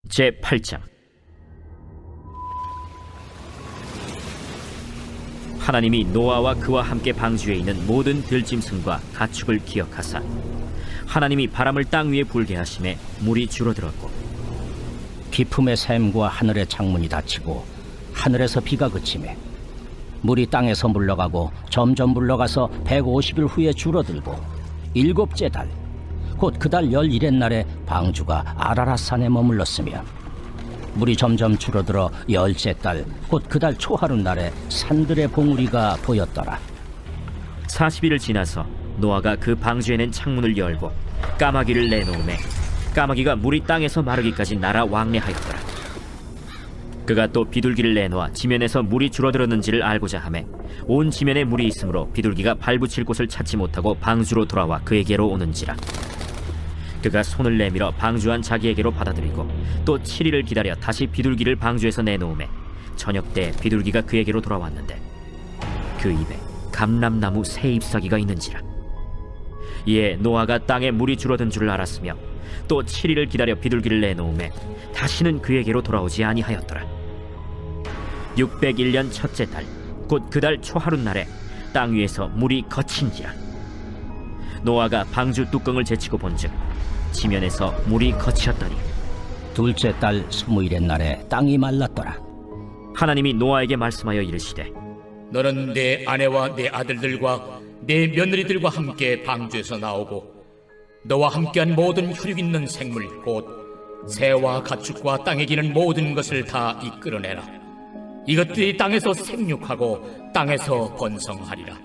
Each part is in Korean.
제8장. 하나님이 노아와 그와 함께 방주에 있는 모든 들짐승과 가축을 기억하사 하나님이 바람을 땅 위에 불게 하심에 물이 줄어들었고 깊음의 샘과 하늘의 창문이 닫히고 하늘에서 비가 그치매 물이 땅에서 물러가고 점점 물러가서 150일 후에 줄어들고 일곱째 달 곧 그 달 11의 날에 방주가 아라랏산에 머물렀으며 물이 점점 줄어들어 10째 달 곧 그 달 초하룻 날에 산들의 봉우리가 보였더라. 40일을 지나서 노아가 그 방주에는 창문을 열고 까마귀를 내놓음에 까마귀가 물이 땅에서 마르기까지 날아 왕래하였더라. 그가 또 비둘기를 내놓아 지면에서 물이 줄어들었는지를 알고자 하매 온 지면에 물이 있으므로 비둘기가 발붙일 곳을 찾지 못하고 방주로 돌아와 그에게로 오는지라. 그가 손을 내밀어 방주한 자기에게로 받아들이고 또 7일을 기다려 다시 비둘기를 방주에서 내놓음에 저녁 때 비둘기가 그에게로 돌아왔는데 그 입에 감람나무 새 잎사귀가 있는지라. 이에 노아가 땅에 물이 줄어든 줄을 알았으며 또 7일을 기다려 비둘기를 내놓음에 다시는 그에게로 돌아오지 아니하였더라. 601년 첫째 달 곧 그 달 초하룻 날에 땅 위에서 물이 거친지라. 노아가 방주 뚜껑을 제치고 본즉 지면에서 물이 거치었더니 둘째 달 20일의 날에 땅이 말랐더라. 하나님이 노아에게 말씀하여 이르시되 너는 내 아내와 내 아들들과 내 며느리들과 함께 방주에서 나오고 너와 함께한 모든 혈육 있는 생물 곧 새와 가축과 땅에 기는 모든 것을 다 이끌어내라. 이것들이 땅에서 생육하고 땅에서 번성하리라.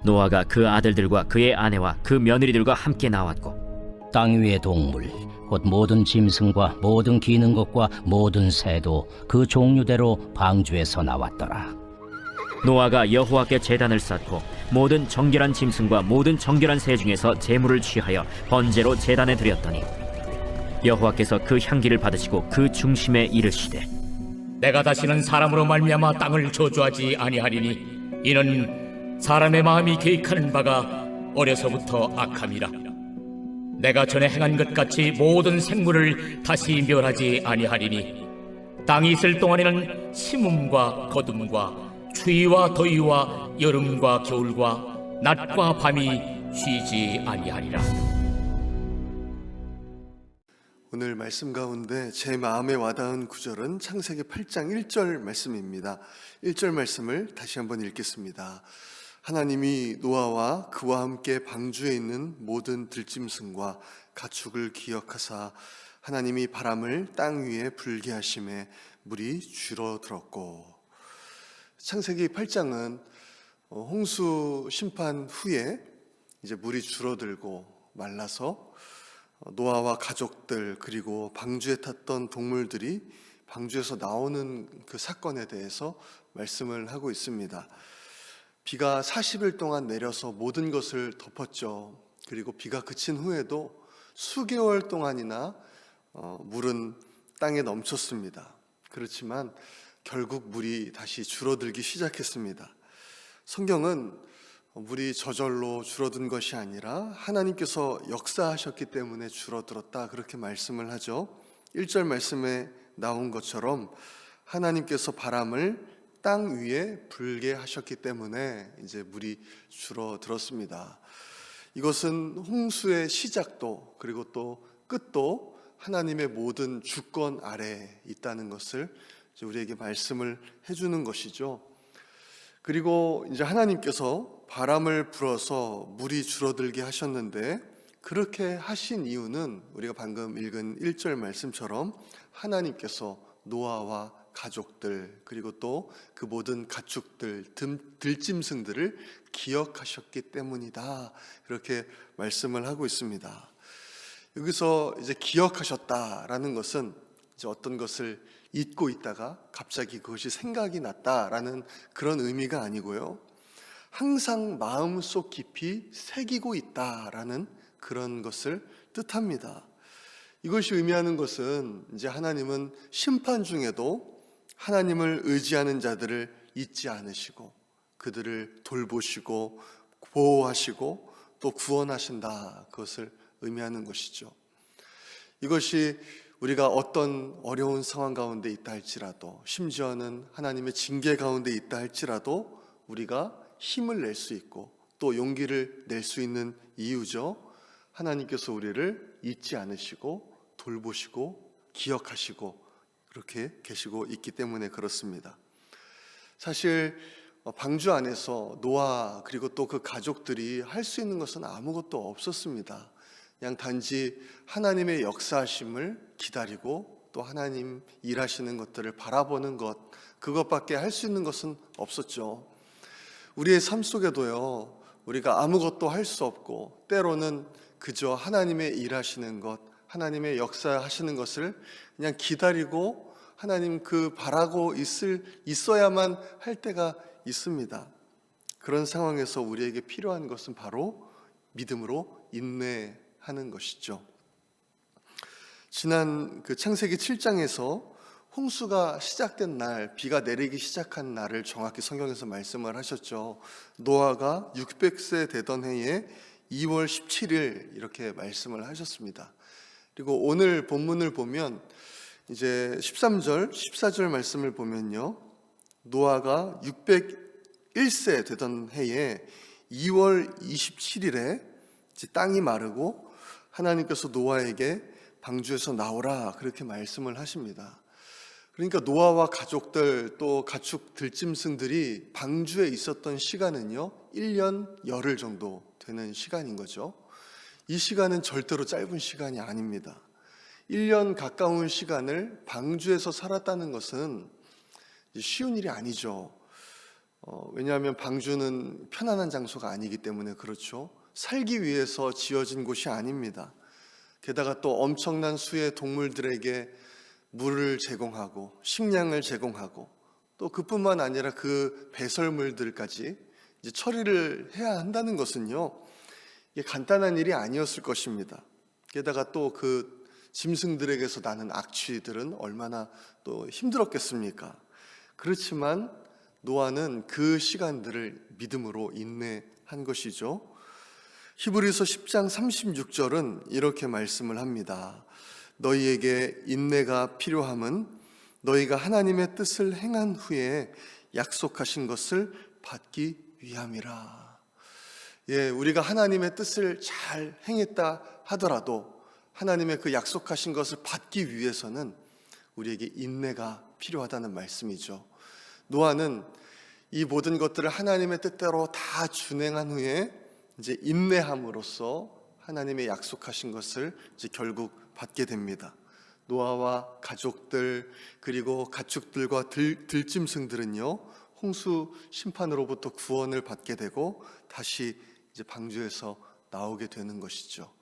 노아가 그 아들들과 그의 아내와 그 며느리들과 함께 나왔고 땅 위의 동물 곧 모든 짐승과 모든 기는 것과 모든 새도 그 종류대로 방주에서 나왔더라. 노아가 여호와께 제단을 쌓고 모든 정결한 짐승과 모든 정결한 새 중에서 제물을 취하여 번제로 제단에 드렸더니 여호와께서 그 향기를 받으시고 그 중심에 이르시되 내가 다시는 사람으로 말미암아 땅을 저주하지 아니하리니 이는 사람의 마음이 계획하는 바가 어려서부터 악함이라. 내가 전에 행한 것 같이 모든 생물을 다시 멸하지 아니하리니 땅이 있을 동안에는 심음과 거둠과 추위와 더위와 여름과 겨울과 낮과 밤이 쉬지 아니하리라. 오늘 말씀 가운데 제 마음에 와닿은 구절은 창세기 8장 1절 말씀입니다. 1절 말씀을 다시 한번 읽겠습니다. 하나님이 노아와 그와 함께 방주에 있는 모든 들짐승과 가축을 기억하사 하나님이 바람을 땅 위에 불게 하심에 물이 줄어들었고. 창세기 8장은 홍수 심판 후에 이제 물이 줄어들고 말라서 노아와 가족들 그리고 방주에 탔던 동물들이 방주에서 나오는 그 사건에 대해서 말씀을 하고 있습니다. 비가 40일 동안 내려서 모든 것을 덮었죠. 그리고 비가 그친 후에도 수개월 동안이나 물은 땅에 넘쳤습니다. 그렇지만 결국 물이 다시 줄어들기 시작했습니다. 성경은 물이 저절로 줄어든 것이 아니라 하나님께서 역사하셨기 때문에 줄어들었다, 그렇게 말씀을 하죠. 1절 말씀에 나온 것처럼 하나님께서 바람을 땅 위에 불게 하셨기 때문에 이제 물이 줄어들었습니다. 이것은 홍수의 시작도 그리고 또 끝도 하나님의 모든 주권 아래에 있다는 것을 우리에게 말씀을 해주는 것이죠. 그리고 이제 하나님께서 바람을 불어서 물이 줄어들게 하셨는데 그렇게 하신 이유는 우리가 방금 읽은 1절 말씀처럼 하나님께서 노아와 가족들 그리고 또 그 모든 가축들, 들짐승들을 기억하셨기 때문이다, 그렇게 말씀을 하고 있습니다. 여기서 이제 기억하셨다라는 것은 이제 어떤 것을 잊고 있다가 갑자기 그것이 생각이 났다라는 그런 의미가 아니고요, 항상 마음속 깊이 새기고 있다라는 그런 것을 뜻합니다. 이것이 의미하는 것은 이제 하나님은 심판 중에도 하나님을 의지하는 자들을 잊지 않으시고 그들을 돌보시고 보호하시고 또 구원하신다, 그것을 의미하는 것이죠. 이것이 우리가 어떤 어려운 상황 가운데 있다 할지라도, 심지어는 하나님의 징계 가운데 있다 할지라도 우리가 힘을 낼 수 있고 또 용기를 낼 수 있는 이유죠. 하나님께서 우리를 잊지 않으시고 돌보시고 기억하시고 그렇게 계시고 있기 때문에 그렇습니다. 사실 방주 안에서 노아 그리고 또 그 가족들이 할 수 있는 것은 아무것도 없었습니다. 그냥 단지 하나님의 역사하심을 기다리고 또 하나님 일하시는 것들을 바라보는 것, 그것밖에 할 수 있는 것은 없었죠. 우리의 삶 속에도요, 우리가 아무것도 할 수 없고 때로는 그저 하나님의 일하시는 것, 하나님의 역사하시는 것을 그냥 기다리고 하나님 그 바라고 있어야만 할 때가 있습니다. 그런 상황에서 우리에게 필요한 것은 바로 믿음으로 인내하는 것이죠. 지난 그 창세기 7장에서 홍수가 시작된 날, 비가 내리기 시작한 날을 정확히 성경에서 말씀을 하셨죠. 노아가 600세 되던 해에 2월 17일 이렇게 말씀을 하셨습니다. 그리고 오늘 본문을 보면 이제 13절, 14절 말씀을 보면요, 노아가 601세 되던 해에 2월 27일에 땅이 마르고 하나님께서 노아에게 방주에서 나오라 그렇게 말씀을 하십니다. 그러니까 노아와 가족들 또 가축 들짐승들이 방주에 있었던 시간은요 1년 열흘 정도 되는 시간인 거죠. 이 시간은 절대로 짧은 시간이 아닙니다. 1년 가까운 시간을 방주에서 살았다는 것은 쉬운 일이 아니죠. 왜냐하면 방주는 편안한 장소가 아니기 때문에 그렇죠. 살기 위해서 지어진 곳이 아닙니다. 게다가 또 엄청난 수의 동물들에게 물을 제공하고 식량을 제공하고 또 그뿐만 아니라 그 배설물들까지 이제 처리를 해야 한다는 것은요, 이게 간단한 일이 아니었을 것입니다. 게다가 또 그 짐승들에게서 나는 악취들은 얼마나 또 힘들었겠습니까? 그렇지만 노아는 그 시간들을 믿음으로 인내한 것이죠. 히브리서 10장 36절은 이렇게 말씀을 합니다. 너희에게 인내가 필요함은 너희가 하나님의 뜻을 행한 후에 약속하신 것을 받기 위함이라. 예, 우리가 하나님의 뜻을 잘 행했다 하더라도 하나님의 그 약속하신 것을 받기 위해서는 우리에게 인내가 필요하다는 말씀이죠. 노아는 이 모든 것들을 하나님의 뜻대로 다 준행한 후에 이제 인내함으로써 하나님의 약속하신 것을 이제 결국 받게 됩니다. 노아와 가족들 그리고 가축들과 들짐승들은요 홍수 심판으로부터 구원을 받게 되고 다시 이제 방주에서 나오게 되는 것이죠.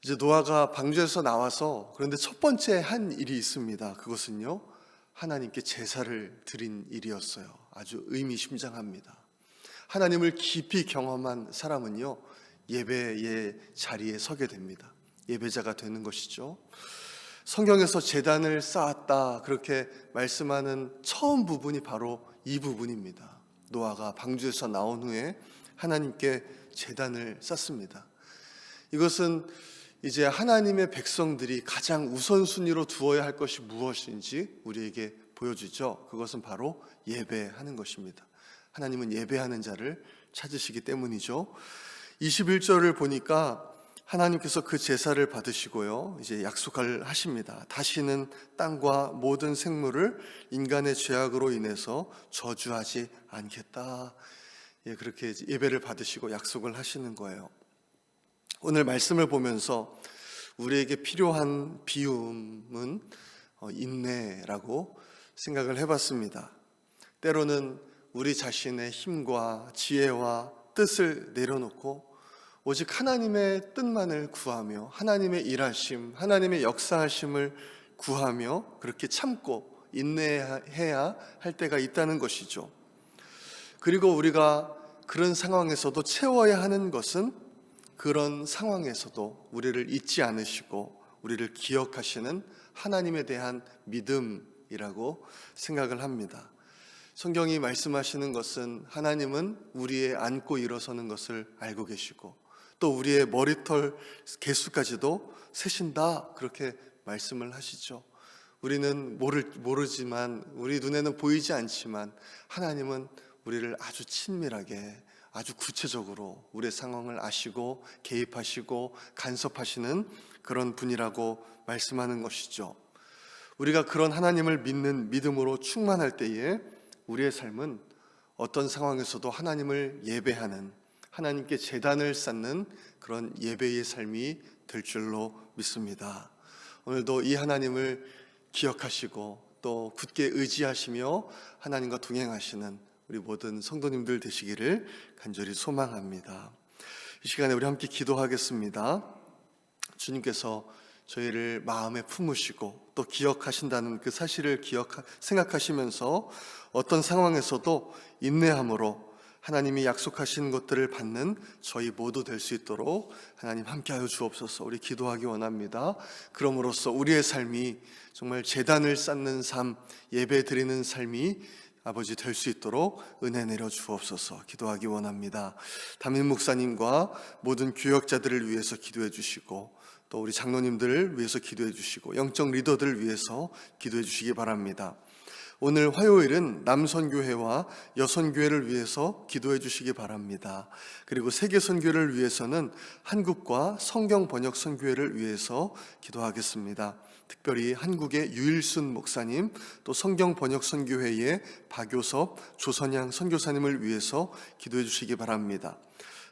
이제 노아가 방주에서 나와서 그런데 첫 번째 한 일이 있습니다. 그것은요 하나님께 제사를 드린 일이었어요. 아주 의미심장합니다. 하나님을 깊이 경험한 사람은요 예배의 자리에 서게 됩니다. 예배자가 되는 것이죠. 성경에서 제단을 쌓았다 그렇게 말씀하는 처음 부분이 바로 이 부분입니다. 노아가 방주에서 나온 후에 하나님께 제단을 쌓습니다. 이것은 이제 하나님의 백성들이 가장 우선순위로 두어야 할 것이 무엇인지 우리에게 보여주죠. 그것은 바로 예배하는 것입니다. 하나님은 예배하는 자를 찾으시기 때문이죠. 21절을 보니까 하나님께서 그 제사를 받으시고요 이제 약속을 하십니다. 다시는 땅과 모든 생물을 인간의 죄악으로 인해서 저주하지 않겠다. 예, 그렇게 예배를 받으시고 약속을 하시는 거예요. 오늘 말씀을 보면서 우리에게 필요한 비움은 인내라고 생각을 해봤습니다. 때로는 우리 자신의 힘과 지혜와 뜻을 내려놓고 오직 하나님의 뜻만을 구하며 하나님의 일하심, 하나님의 역사하심을 구하며 그렇게 참고 인내해야 할 때가 있다는 것이죠. 그리고 우리가 그런 상황에서도 채워야 하는 것은 그런 상황에서도 우리를 잊지 않으시고 우리를 기억하시는 하나님에 대한 믿음이라고 생각을 합니다. 성경이 말씀하시는 것은 하나님은 우리의 앉고 일어서는 것을 알고 계시고 또 우리의 머리털 개수까지도 세신다 그렇게 말씀을 하시죠. 우리는 모르지만, 우리 눈에는 보이지 않지만 하나님은 우리를 아주 친밀하게, 아주 구체적으로 우리의 상황을 아시고 개입하시고 간섭하시는 그런 분이라고 말씀하는 것이죠. 우리가 그런 하나님을 믿는 믿음으로 충만할 때에 우리의 삶은 어떤 상황에서도 하나님을 예배하는, 하나님께 제단을 쌓는 그런 예배의 삶이 될 줄로 믿습니다. 오늘도 이 하나님을 기억하시고 또 굳게 의지하시며 하나님과 동행하시는 우리 모든 성도님들 되시기를 간절히 소망합니다. 이 시간에 우리 함께 기도하겠습니다. 주님께서 저희를 마음에 품으시고 또 기억하신다는 그 사실을 생각하시면서 어떤 상황에서도 인내함으로 하나님이 약속하신 것들을 받는 저희 모두 될 수 있도록 하나님 함께하여 주옵소서. 우리 기도하기 원합니다. 그럼으로써 우리의 삶이 정말 제단을 쌓는 삶, 예배 드리는 삶이 아버지 될 수 있도록 은혜 내려 주옵소서. 기도하기 원합니다. 담임 목사님과 모든 교역자들을 위해서 기도해 주시고 또 우리 장로님들을 위해서 기도해 주시고 영적 리더들을 위해서 기도해 주시기 바랍니다. 오늘 화요일은 남선교회와 여선교회를 위해서 기도해 주시기 바랍니다. 그리고 세계선교회를 위해서는 한국과 성경번역선교회를 위해서 기도하겠습니다. 특별히 한국의 유일순 목사님, 또 성경번역선교회의 박요섭, 조선양 선교사님을 위해서 기도해 주시기 바랍니다.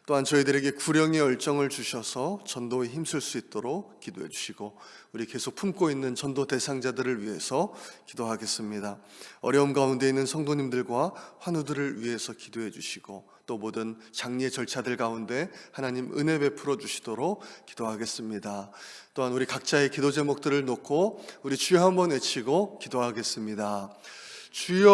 또한 저희들에게 구령의 열정을 주셔서 전도에 힘쓸 수 있도록 기도해 주시고 우리 계속 품고 있는 전도 대상자들을 위해서 기도하겠습니다. 어려움 가운데 있는 성도님들과 환우들을 위해서 기도해 주시고 또 모든 장례 절차들 가운데 하나님 은혜 베풀어 주시도록 기도하겠습니다. 또한 우리 각자의 기도 제목들을 놓고 우리 주여 한번 외치고 기도하겠습니다. 주여